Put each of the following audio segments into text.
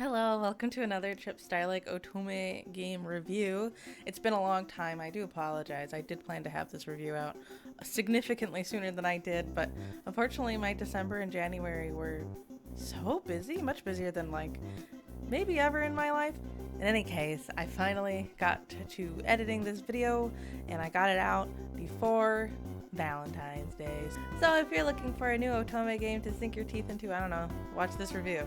Hello, welcome to another Trip Starlike Otome game review. It's been a long time, I do apologize. I did plan to have this review out significantly sooner than I did, but unfortunately my December and January were so busy, much busier than like maybe ever in my life. In any case, I finally got to editing this video and I got it out before Valentine's Day. So if you're looking for a new Otome game to sink your teeth into, I don't know, watch this review.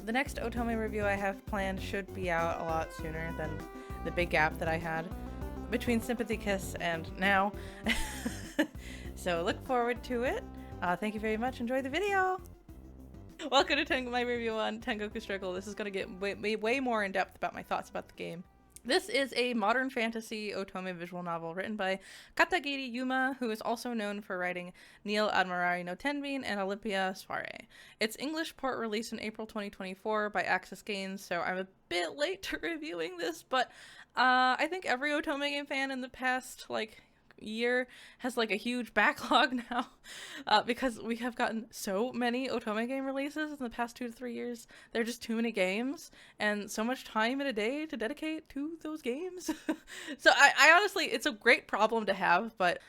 The next Otome review I have planned should be out a lot sooner than the big gap that I had between Sympathy Kiss and now. So look forward to it. Thank you very much. Enjoy the video. Welcome to my review on Tengoku Struggle. This is going to get way more in depth about my thoughts about the game. This is a modern fantasy otome visual novel written by Katagiri Yuma, who is also known for writing Neil Admirari no Tenbin and Olympia Soiree. Its English port released in April 2024 by Access Games, so I'm a bit late to reviewing this, but I think every otome game fan in the past, year has a huge backlog now because we have gotten so many otome game releases in the past 2 to 3 years. There are just too many games and so much time in a day to dedicate to those games. So I honestly, it's a great problem to have, but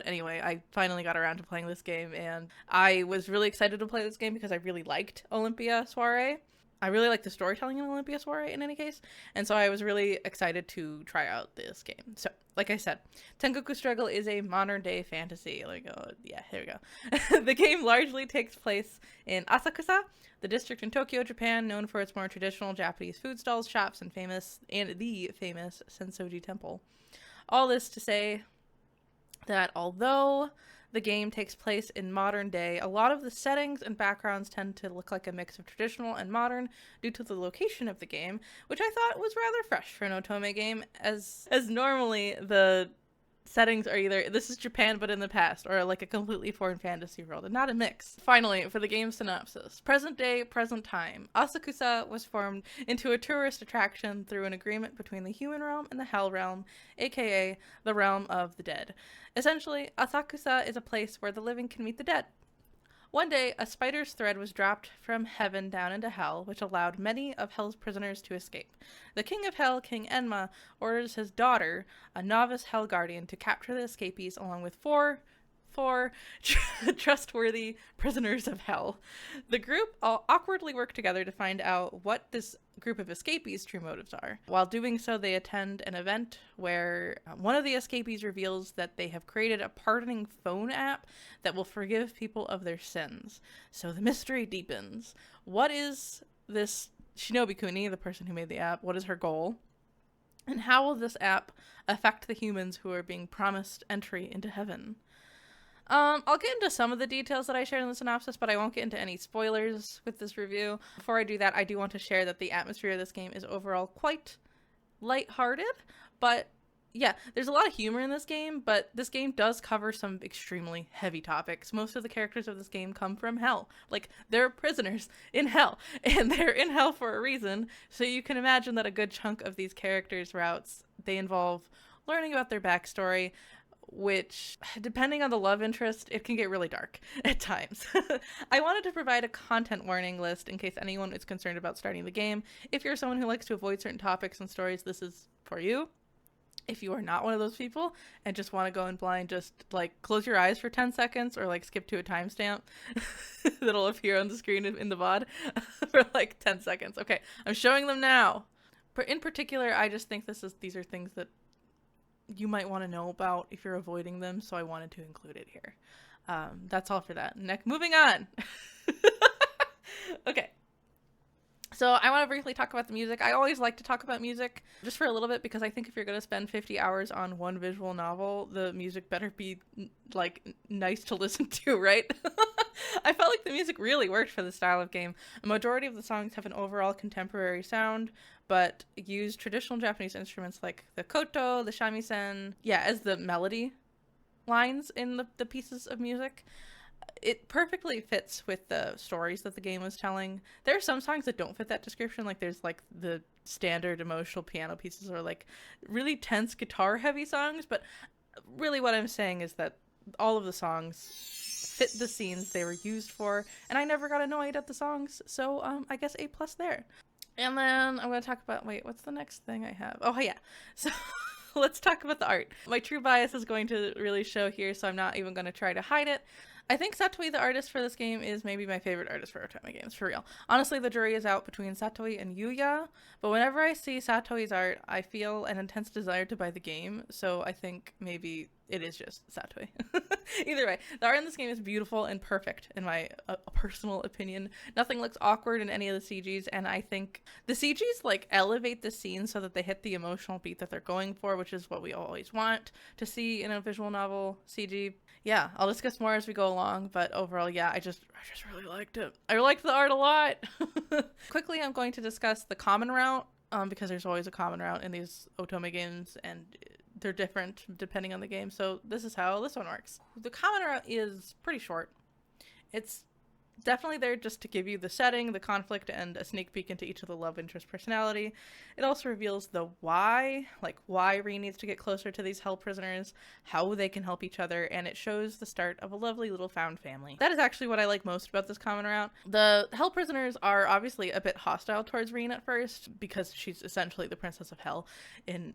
anyway, I finally got around to playing this game and I was really excited to play this game because I really liked Olympia Soiree. I really like the storytelling in Olympia Soiree in any case, and so I was really excited to try out this game. So, like I said, Tengoku Struggle is a modern-day fantasy. Yeah, here we go. The game largely takes place in Asakusa, the district in Tokyo, Japan, known for its more traditional Japanese food stalls, shops, and the famous Sensoji Temple. All this to say that although the game takes place in modern day, a lot of the settings and backgrounds tend to look like a mix of traditional and modern due to the location of the game, which I thought was rather fresh for an otome game, as normally the settings are either this is Japan but in the past, or a completely foreign fantasy world, and not a mix. Finally, for the game's synopsis. Present day, present time. Asakusa was formed into a tourist attraction through an agreement between the human realm and the hell realm, aka the realm of the dead. Essentially, Asakusa is a place where the living can meet the dead. One day, a spider's thread was dropped from heaven down into hell, which allowed many of hell's prisoners to escape. The king of hell, King Enma, orders his daughter, a novice hell guardian, to capture the escapees along with four trustworthy prisoners of hell. The group all awkwardly work together to find out what this group of escapees' true motives are. While doing so, they attend an event where one of the escapees reveals that they have created a pardoning phone app that will forgive people of their sins. So the mystery deepens. What is this Shinobi Kuni, the person who made the app? What is her goal? And how will this app affect the humans who are being promised entry into heaven? I'll get into some of the details that I shared in the synopsis, but I won't get into any spoilers with this review. Before I do that, I do want to share that the atmosphere of this game is overall quite lighthearted, but yeah, there's a lot of humor in this game, but this game does cover some extremely heavy topics. Most of the characters of this game come from hell. They're prisoners in hell, and they're in hell for a reason, so you can imagine that a good chunk of these characters' routes, they involve learning about their backstory, which, depending on the love interest, it can get really dark at times. I wanted to provide a content warning list in case anyone is concerned about starting the game. If you're someone who likes to avoid certain topics and stories, this is for you. If you are not one of those people and just want to go in blind, just close your eyes for 10 seconds or skip to a timestamp that'll appear on the screen in the VOD for 10 seconds. Okay, I'm showing them now. But in particular, I just think these are things that you might want to know about if you're avoiding them, so I wanted to include it here. That's all for that. Moving on. Okay. So I want to briefly talk about the music. I always like to talk about music just for a little bit because I think if you're going to spend 50 hours on one visual novel, the music better be nice to listen to, right? I felt like the music really worked for the style of game. A majority of the songs have an overall contemporary sound, but use traditional Japanese instruments like the koto, the shamisen, as the melody lines in the pieces of music. It perfectly fits with the stories that the game was telling. There are some songs that don't fit that description, there's the standard emotional piano pieces or really tense guitar heavy songs, but really what I'm saying is that all of the songs fit the scenes they were used for, and I never got annoyed at the songs, so I guess A+ there. And then I'm going to talk about, wait, what's the next thing I have? Oh, yeah. So let's talk about the art. My true bias is going to really show here, so I'm not even going to try to hide it. I think Satoi, the artist for this game, is maybe my favorite artist for Otome games, for real. Honestly, the jury is out between Satoi and Yuya, but whenever I see Satoi's art, I feel an intense desire to buy the game, so I think maybe it is just Satoi. Either way, the art in this game is beautiful and perfect, in my personal opinion. Nothing looks awkward in any of the CGs, and I think the CGs, like, elevate the scene so that they hit the emotional beat that they're going for, which is what we always want to see in a visual novel CG. Yeah, I'll discuss more as we go along, but overall, yeah, I just really liked it. I liked the art a lot. Quickly, I'm going to discuss the common route, because there's always a common route in these Otome games, and they're different depending on the game, so this is how this one works. The common route is pretty short. It's definitely there just to give you the setting, the conflict, and a sneak peek into each of the love interest personality. It also reveals the why, like why Rin needs to get closer to these hell prisoners, how they can help each other, and it shows the start of a lovely little found family. That is actually what I like most about this common route. The hell prisoners are obviously a bit hostile towards Rin at first, because she's essentially the princess of hell in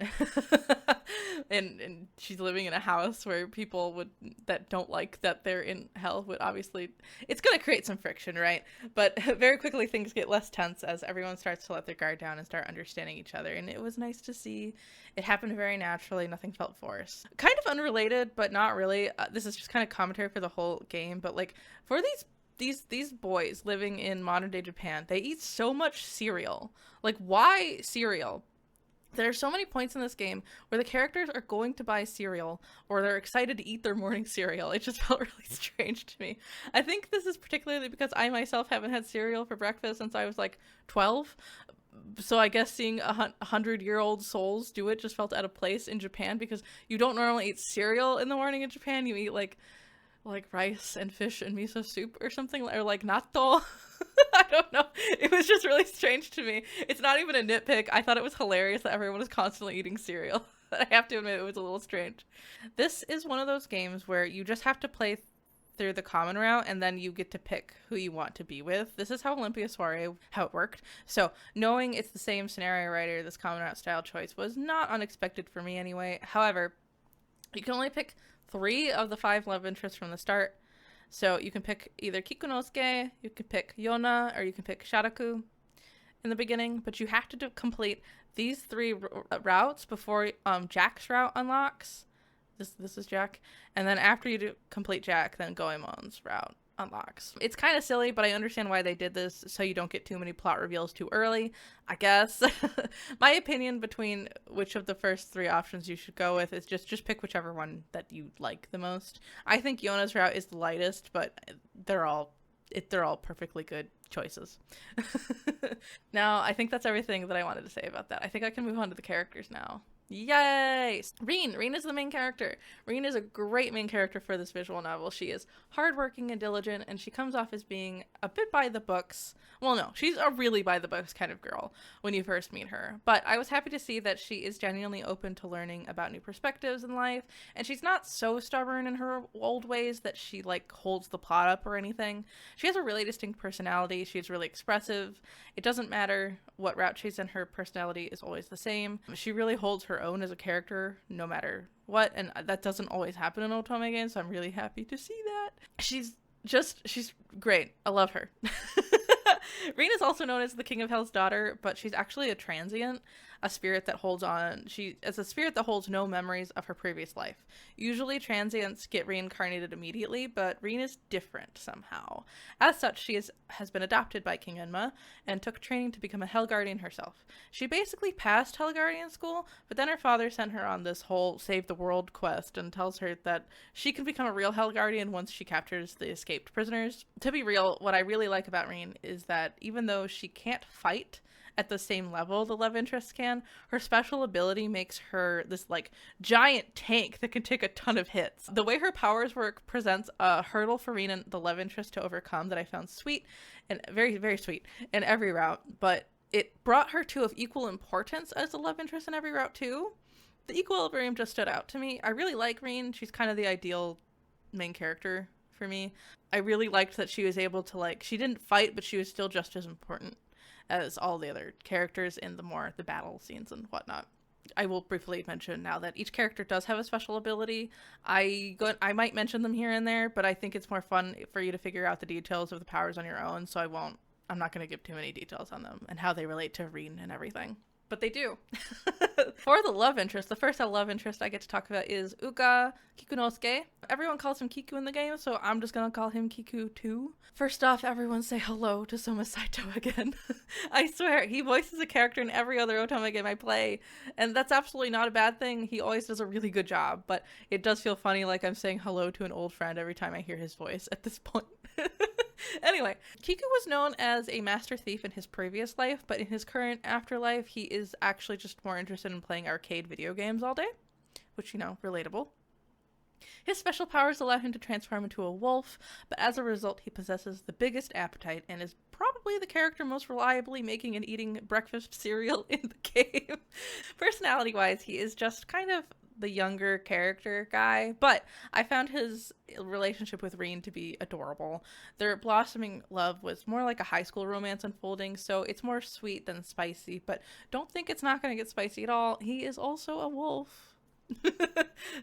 and she's living in a house where people that don't like that they're in hell would obviously, it's gonna create some friction, right? But very quickly things get less tense as everyone starts to let their guard down and start understanding each other, and it was nice to see. It happened very naturally, nothing felt forced. Kind of unrelated, but not really. This is just kind of commentary for the whole game, but like for these boys living in modern day Japan, they eat so much cereal. Like, why cereal? There are so many points in this game where the characters are going to buy cereal or they're excited to eat their morning cereal. It just felt really strange to me. I think this is particularly because I myself haven't had cereal for breakfast since I was like 12. So I guess seeing 100-year-old souls do it just felt out of place in Japan, because you don't normally eat cereal in the morning in Japan. You eat like rice and fish and miso soup or something, or like natto. I don't know. It was just really strange to me. It's not even a nitpick. I thought it was hilarious that everyone was constantly eating cereal. I have to admit, it was a little strange. This is one of those games where you just have to play through the common route and then you get to pick who you want to be with. This is how Olympia Soiree, how it worked. So knowing it's the same scenario writer, this common route style choice was not unexpected for me anyway. However, you can only pick 3 of the 5 love interests from the start. So you can pick either Kikunosuke, you can pick Yona, or you can pick Sharaku in the beginning, but you have to complete these 3 routes before Jack's route unlocks. This is Jack. And then after you complete Jack, then Goemon's route unlocks. It's kind of silly, but I understand why they did this, so you don't get too many plot reveals too early, I guess. My opinion between which of the first 3 options you should go with is just pick whichever one that you like the most. I think Yona's route is the lightest, but they're all perfectly good choices. Now, I think that's everything that I wanted to say about that. I think I can move on to the characters now. Yay! Rin is the main character. Rin is a great main character for this visual novel. She is hardworking and diligent, and she comes off as being a bit by the books. Well, no, she's a really by the books kind of girl when you first meet her. But I was happy to see that she is genuinely open to learning about new perspectives in life, and she's not so stubborn in her old ways that she, like, holds the plot up or anything. She has a really distinct personality. She's really expressive. It doesn't matter what route she's in, her personality is always the same. She really holds her own as a character no matter what, and that doesn't always happen in Otome games, so I'm really happy to see that. She's great. I love her. Rin is also known as the King of Hell's daughter, but she's actually a transient, a spirit that holds on. She is a spirit that holds no memories of her previous life. Usually transients get reincarnated immediately, but Rin is different somehow. As such, she has been adopted by King Enma and took training to become a Hell Guardian herself. She basically passed Hell Guardian school, but then her father sent her on this whole save the world quest and tells her that she can become a real Hell Guardian once she captures the escaped prisoners. To be real, what I really like about Rin is that even though she can't fight at the same level the love interest can, her special ability makes her this like giant tank that can take a ton of hits. The way her powers work presents a hurdle for Rin and the love interest to overcome that I found sweet and very, very sweet in every route, but it brought her to of equal importance as the love interest in every route too. The equilibrium just stood out to me. I really like Rin. She's kind of the ideal main character for me. I really liked that she was able to, like, she didn't fight, but she was still just as important as all the other characters in the battle scenes and whatnot. I will briefly mention now that each character does have a special ability. I might mention them here and there, but I think it's more fun for you to figure out the details of the powers on your own, so I'm not going to give too many details on them and how they relate to Rin and everything. But they do. For the love interest, the first love interest I get to talk about is Uka Kikunosuke. Everyone calls him Kiku in the game, so I'm just gonna call him Kiku too. First off, everyone say hello to Soma Saito again. I swear, he voices a character in every other Otome game I play, and that's absolutely not a bad thing. He always does a really good job, but it does feel funny like I'm saying hello to an old friend every time I hear his voice at this point. Anyway, Kiku was known as a master thief in his previous life, but in his current afterlife, he is actually just more interested in playing arcade video games all day, which, you know, relatable. His special powers allow him to transform into a wolf, but as a result, he possesses the biggest appetite and is probably the character most reliably making and eating breakfast cereal in the game. Personality-wise, he is just kind of the younger character guy, but I found his relationship with Rin to be adorable. Their blossoming love was more like a high school romance unfolding, so it's more sweet than spicy, but don't think it's not going to get spicy at all. He is also a wolf.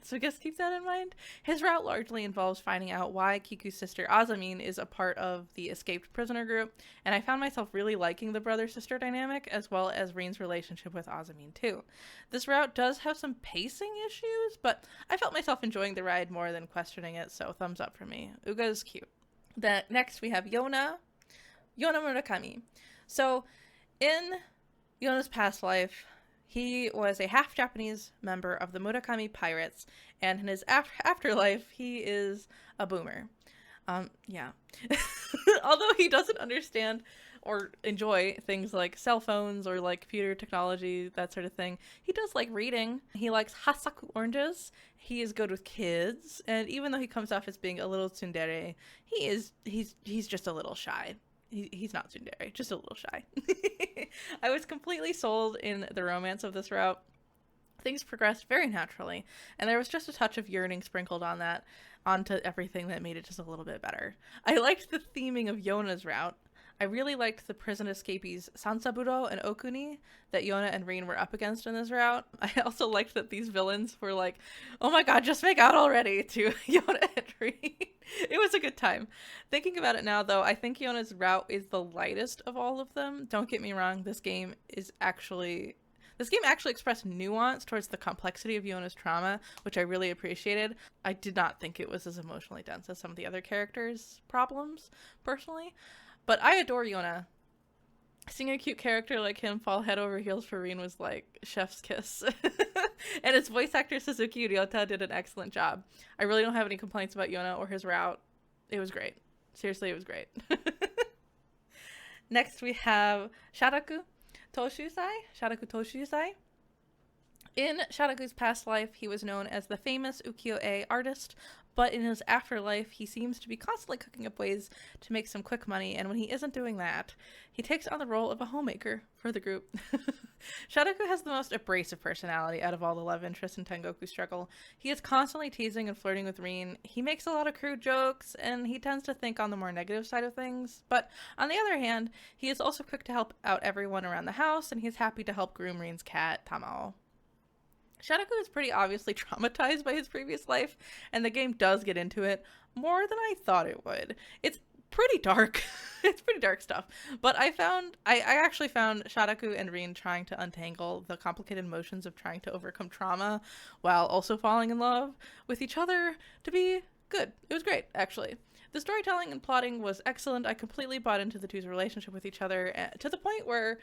So just keep that in mind. His route largely involves finding out why Kiku's sister Azamine is a part of the escaped prisoner group, and I found myself really liking the brother-sister dynamic as well as Rin's relationship with Azamine too. This route does have some pacing issues, but I felt myself enjoying the ride more than questioning it, so thumbs up for me. Uga is cute. Next we have Yona Murakami. So in Yona's past life, he was a half-Japanese member of the Murakami Pirates, and in his afterlife, he is a boomer. Yeah. Although he doesn't understand or enjoy things like cell phones or like computer technology, that sort of thing, he does like reading. He likes Hasaku oranges. He is good with kids, and even though he comes off as being a little tsundere, he's just a little shy. He's not tsundere, just a little shy. I was completely sold in the romance of this route. Things progressed very naturally, and there was just a touch of yearning sprinkled on that, onto everything that made it just a little bit better. I liked the theming of Yona's route. I really liked the prison escapees Sansaburo and Okuni that Yona and Rin were up against in this route. I also liked that these villains were like, oh my god, just make out already, to Yona and Rin. It was a good time. Thinking about it now, though, I think Yona's route is the lightest of all of them. Don't get me wrong, this game actually expressed nuance towards the complexity of Yona's trauma, which I really appreciated. I did not think it was as emotionally dense as some of the other characters' problems, personally. But I adore Yona. Seeing a cute character like him fall head over heels for Rin was like chef's kiss. And his voice actor Suzuki Ryota did an excellent job. I really don't have any complaints about Yona or his route. It was great. Seriously, it was great. Next we have Sharaku Toshusai. In Sharaku's past life, he was known as the famous ukiyo-e artist, but in his afterlife, he seems to be constantly cooking up ways to make some quick money, and when he isn't doing that, he takes on the role of a homemaker for the group. Sharaku has the most abrasive personality out of all the love interests in Tengoku struggle. He is constantly teasing and flirting with Rin. He makes a lot of crude jokes, and he tends to think on the more negative side of things, but on the other hand, he is also quick to help out everyone around the house, and he's happy to help groom Rin's cat, Tamao. Sharaku is pretty obviously traumatized by his previous life, and the game does get into it more than I thought it would. It's pretty dark. It's pretty dark stuff. But I actually found Sharaku and Rin trying to untangle the complicated emotions of trying to overcome trauma while also falling in love with each other to be good. It was great, actually. The storytelling and plotting was excellent. I completely bought into the two's relationship with each other to the point where,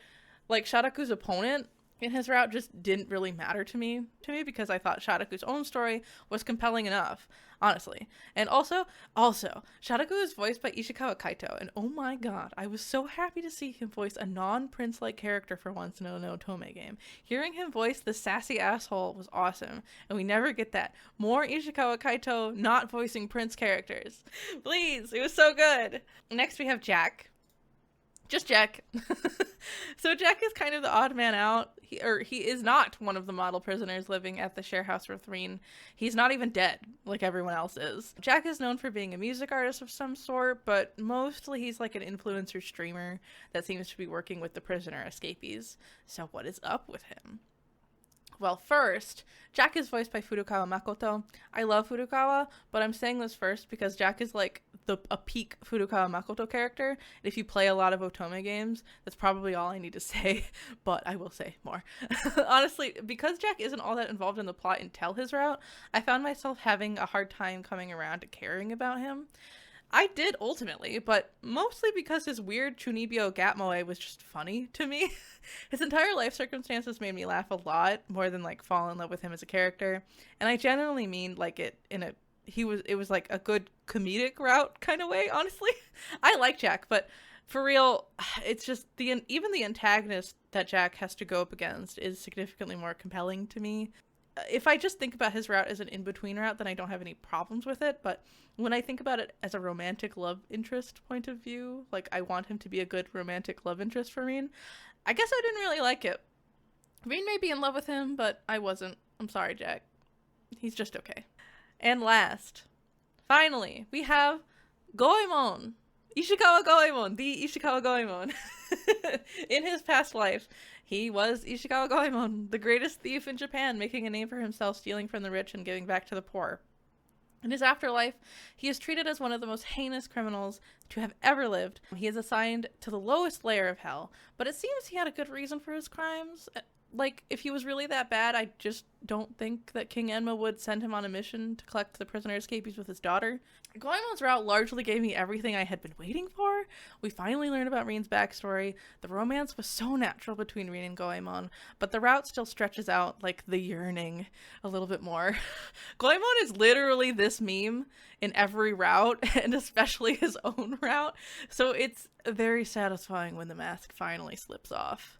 like, Sharaku's opponent in his route just didn't really matter to me because I thought Sharaku's own story was compelling enough, honestly. And also, Sharaku is voiced by Ishikawa Kaito, and oh my god, I was so happy to see him voice a non-prince-like character for once in an Otome game. Hearing him voice the sassy asshole was awesome, and we never get that. More Ishikawa Kaito not voicing prince characters. Please, it was so good. Next we have Jack. Just Jack. So Jack is kind of the odd man out. he is not one of the model prisoners living at the share house with Reen. He's not even dead like everyone else is. Jack is known for being a music artist of some sort, but mostly he's like an influencer streamer that seems to be working with the prisoner escapees. So what is up with him? Well, first, Jack is voiced by Furukawa Makoto. I love Furukawa, but I'm saying this first because Jack is like a peak Furukawa Makoto character. And if you play a lot of Otome games, that's probably all I need to say, but I will say more. Honestly, because Jack isn't all that involved in the plot until his route, I found myself having a hard time coming around to caring about him. I did ultimately, but mostly because his weird Chunibyo Gatmoe was just funny to me. His entire life circumstances made me laugh a lot more than like fall in love with him as a character. And I genuinely mean like it was like a good comedic route kind of way, honestly. I like Jack, but for real, it's just even the antagonist that Jack has to go up against is significantly more compelling to me. If I just think about his route as an in-between route, then I don't have any problems with it. But when I think about it as a romantic love interest point of view, like I want him to be a good romantic love interest for Reen, I guess I didn't really like it. Reen may be in love with him, but I wasn't. I'm sorry, Jack. He's just okay. And last, finally, we have Goemon. Ishikawa Goemon, the Ishikawa Goemon. In his past life, he was Ishikawa Goemon, the greatest thief in Japan, making a name for himself, stealing from the rich and giving back to the poor. In his afterlife, he is treated as one of the most heinous criminals to have ever lived. He is assigned to the lowest layer of hell, but it seems he had a good reason for his crimes. Like, if he was really that bad, I just don't think that King Enma would send him on a mission to collect the prisoner escapees with his daughter. Goemon's route largely gave me everything I had been waiting for. We finally learned about Reen's backstory. The romance was so natural between Reen and Goemon, but the route still stretches out like the yearning a little bit more. Goemon is literally this meme in every route, and especially his own route, so it's very satisfying when the mask finally slips off.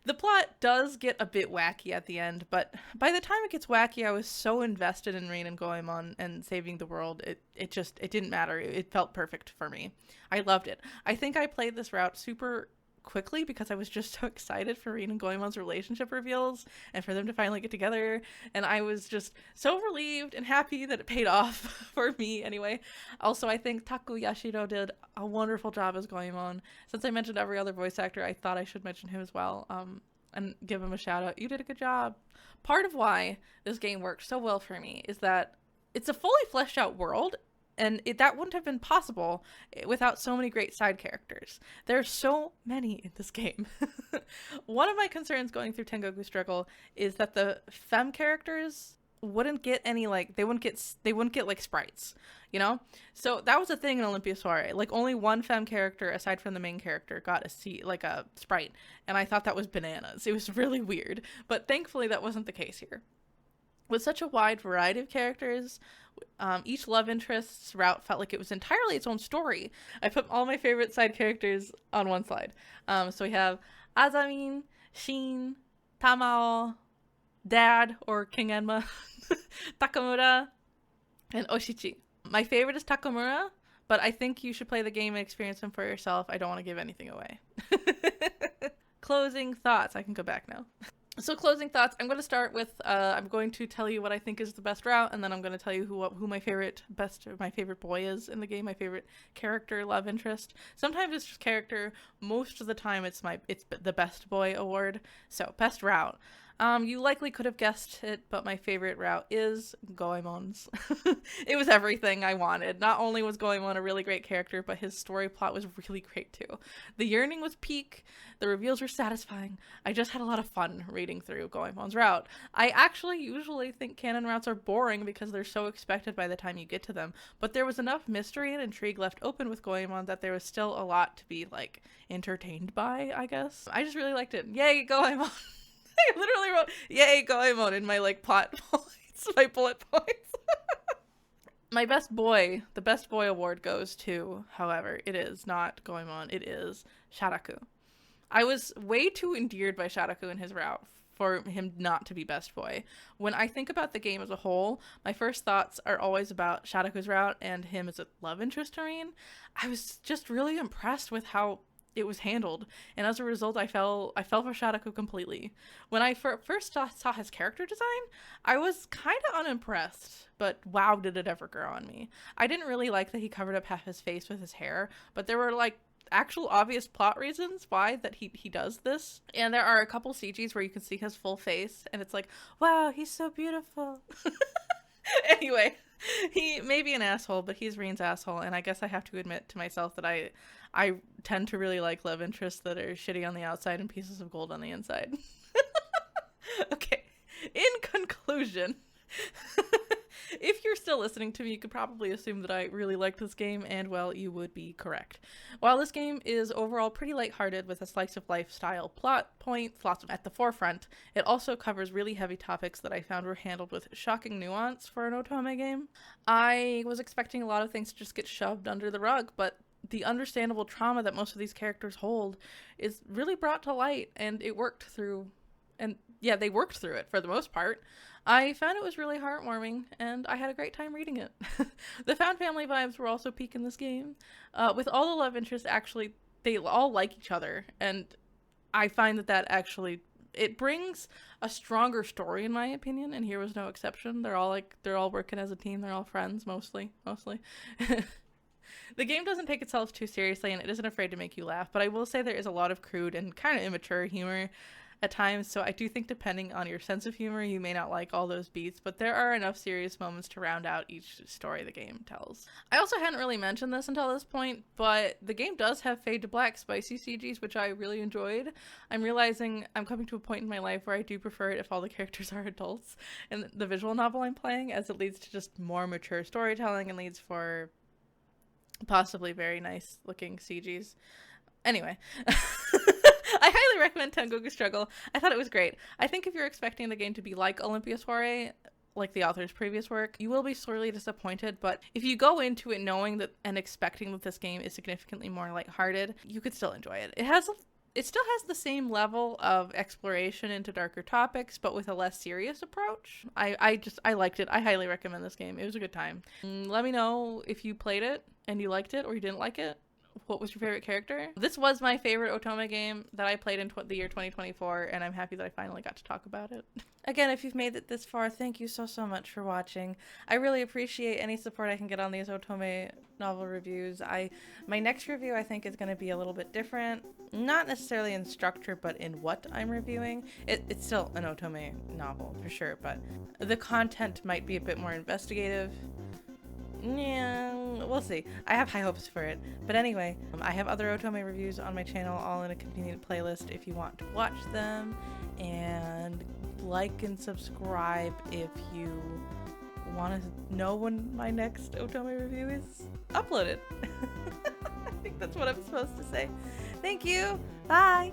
The plot does get a bit wacky at the end, but by the time it gets wacky, I was so invested in Reen and Goemon and saving the world, it didn't matter. It felt perfect for me. I loved it. I think I played this route super quickly because I was just so excited for Reen and Goemon's relationship reveals and for them to finally get together, and I was just so relieved and happy that it paid off for me anyway. Also, I think Taku Yashiro did a wonderful job as Goemon. Since I mentioned every other voice actor, I thought I should mention him as well, and give him a shout out. You did a good job. Part of why this game works so well for me is that it's a fully fleshed out world, and that wouldn't have been possible without so many great side characters. There's so many in this game. One of my concerns going through Tengoku Struggle is that the femme characters wouldn't get any, like, they wouldn't get like sprites, you know? So that was a thing in Olympia Soiree. Like, only one femme character aside from the main character got a sprite, and I thought that was bananas. It was really weird, but thankfully that wasn't the case here. With such a wide variety of characters, each love interest's route felt like it was entirely its own story. I put all my favorite side characters on one slide. So we have Azamin, Shin, Tamao, Dad, or King Enma, Takamura, and Oshichi. My favorite is Takamura, but I think you should play the game and experience him for yourself. I don't want to give anything away. Closing thoughts. I can go back now. So closing thoughts, I'm going to start with, I'm going to tell you what I think is the best route, and then I'm going to tell you who my favorite boy is in the game, my favorite character, love interest. Sometimes it's just character, most of the time it's the best boy award. So, best route. You likely could have guessed it, but my favorite route is Goemon's. It was everything I wanted. Not only was Goemon a really great character, but his story plot was really great too. The yearning was peak, the reveals were satisfying. I just had a lot of fun reading through Goemon's route. I actually usually think canon routes are boring because they're so expected by the time you get to them, but there was enough mystery and intrigue left open with Goemon that there was still a lot to be, like, entertained by, I guess. I just really liked it. Yay, Goemon! I literally wrote, yay, Goemon in my, like, plot points, my bullet points. My best boy, the best boy award goes to, however, it is not Goemon, it is Sharaku. I was way too endeared by Sharaku in his route for him not to be best boy. When I think about the game as a whole, my first thoughts are always about Sharaku's route and him as a love interest to Reen. I was just really impressed with how it was handled, and as a result I fell for Shadoko completely. When I first saw his character design, I was kind of unimpressed, but wow, did it ever grow on me. I didn't really like that he covered up half his face with his hair, but there were like actual obvious plot reasons why that he does this, and there are a couple CGs where you can see his full face and it's like, wow, he's so beautiful. Anyway, he may be an asshole, but he's Reen's asshole, and I guess I have to admit to myself that I tend to really like love interests that are shitty on the outside and pieces of gold on the inside. Okay, in conclusion, if you're still listening to me, you could probably assume that I really liked this game, and well, you would be correct. While this game is overall pretty lighthearted with a slice-of-life style plot points, lots at the forefront, it also covers really heavy topics that I found were handled with shocking nuance for an Otome game. I was expecting a lot of things to just get shoved under the rug, but the understandable trauma that most of these characters hold is really brought to light, and it worked through, and yeah, they worked through it for the most part. I found it was really heartwarming, and I had a great time reading it. The found family vibes were also peak in this game. With all the love interests, actually, they all like each other, and I find that actually, it brings a stronger story in my opinion, and here was no exception. They're all working as a team, they're all friends, mostly. The game doesn't take itself too seriously, and it isn't afraid to make you laugh, but I will say there is a lot of crude and kind of immature humor at times, so I do think depending on your sense of humor, you may not like all those beats, but there are enough serious moments to round out each story the game tells. I also hadn't really mentioned this until this point, but the game does have fade to black spicy CGs, which I really enjoyed. I'm realizing I'm coming to a point in my life where I do prefer it if all the characters are adults in the visual novel I'm playing, as it leads to just more mature storytelling and leads for possibly very nice looking CGs. Anyway. I highly recommend Tengoku Struggle. I thought it was great. I think if you're expecting the game to be like Olympia Soiree, like the author's previous work, you will be sorely disappointed, but if you go into it knowing that and expecting that this game is significantly more lighthearted, you could still enjoy it. It still has the same level of exploration into darker topics, but with a less serious approach. I liked it. I highly recommend this game. It was a good time. Let me know if you played it and you liked it or you didn't like it. What was your favorite character? This was my favorite Otome game that I played in the year 2024, and I'm happy that I finally got to talk about it. Again, if you've made it this far, thank you so much for watching. I really appreciate any support I can get on these Otome novel reviews. My next review I think is going to be a little bit different. Not necessarily in structure, but in what I'm reviewing. It's still an Otome novel, for sure, but the content might be a bit more investigative. Yeah, we'll see. I have high hopes for it. But anyway, I have other Otome reviews on my channel, all in a convenient playlist if you want to watch them. And like and subscribe if you want to know when my next Otome review is uploaded. I think that's what I'm supposed to say. Thank you. Bye.